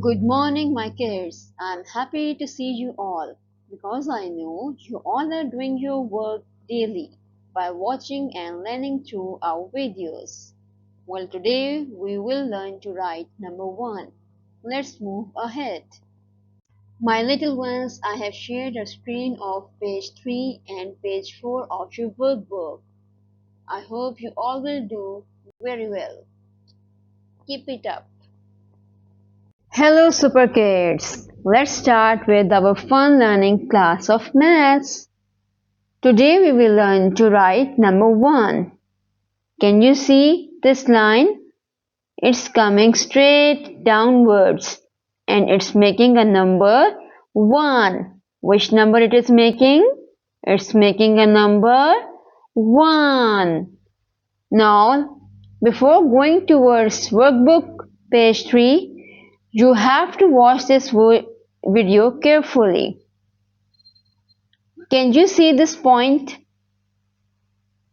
Good morning, my kids. I'm happy to see you all because I know you all are doing your work daily by watching and learning through our videos. Well, today we will learn to write number one. Let's move ahead. My little ones, I have shared a screen of page 3 and page 4 of your workbook. I hope you all will do very well. Keep it up. Hello Super Kids! Let's start with our fun learning class of maths. Today we will learn to write number 1. Can you see this line? It's coming straight downwards and it's making a number 1. Which number it is making? It's making a number 1. Now, before going towards workbook page 3, you have to watch this video carefully. Can you see this point?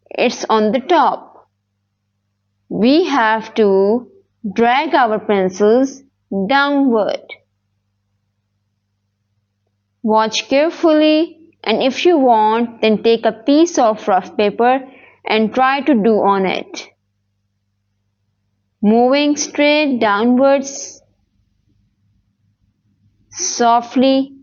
It's on the top. We have to drag our pencils downward. Watch carefully, and if you want, then take a piece of rough paper and try to do on it. Moving straight downwards, softly,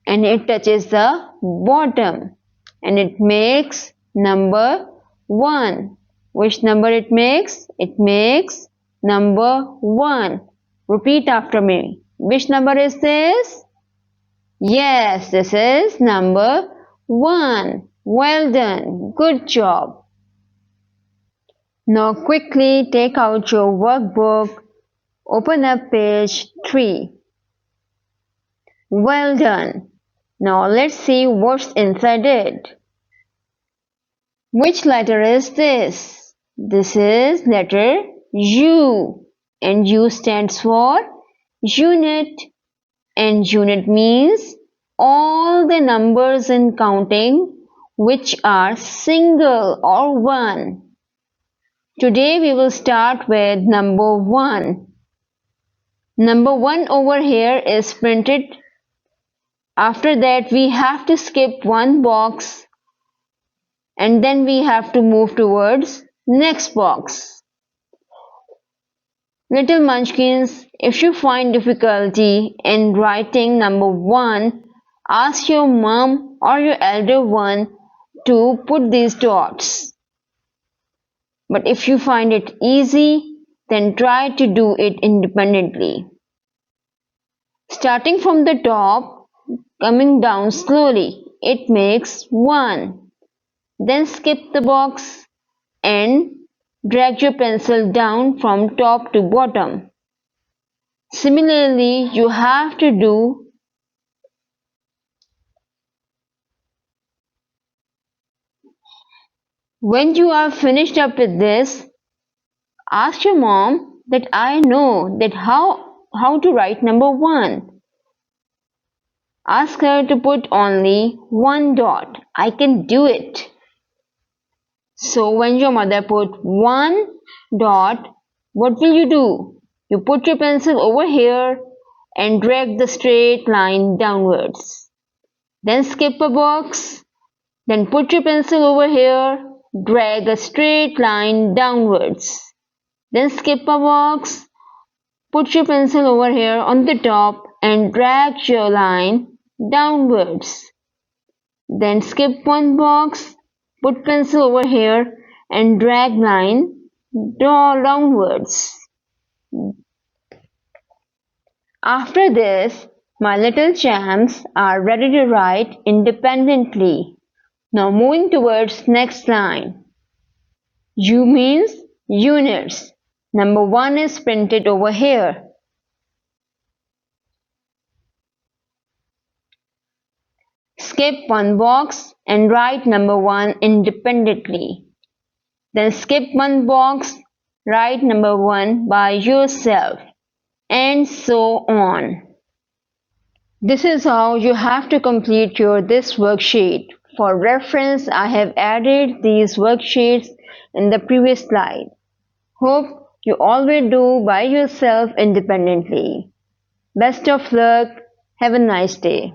and it touches the bottom and it makes number 1. Which number it makes? It makes number 1. Repeat after me. Which number is this? Yes, this is number 1. Well done. Good job. Now quickly take out your workbook. Open up page 3. Well done. Now let's see what's inside it. Which letter is this? This is letter U. And U stands for unit. And unit means all the numbers in counting which are single or 1. Today we will start with number 1. Number 1 over here is printed. After that we have to skip one box and then we have to move towards next box. Little munchkins, if you find difficulty in writing number 1, ask your mom or your elder one to put these dots. But if you find it easy, then try to do it independently. Starting from the top, coming down slowly, it makes 1. Then skip the box and drag your pencil down from top to bottom. Similarly, you have to do when you are finished up with this. Ask your mom that I know that how to write number 1. Ask her to put only one dot. I can do it. So when your mother put one dot, what will you do? You put your pencil over here and drag the straight line downwards. Then skip a box. Then put your pencil over here, drag a straight line downwards. Then skip a box. Put your pencil over here on the top and drag your line downwards. Then skip one box. Put pencil over here and drag line downwards. After this, my little champs are ready to write independently. Now moving towards next line. U means units. Number 1 is printed over here. Skip one box and write number 1 independently. Then skip one box, write number 1 by yourself, and so on. This is how you have to complete this worksheet. For reference, I have added these worksheets in the previous slide. Hope you always do by yourself independently. Best of luck. Have a nice day.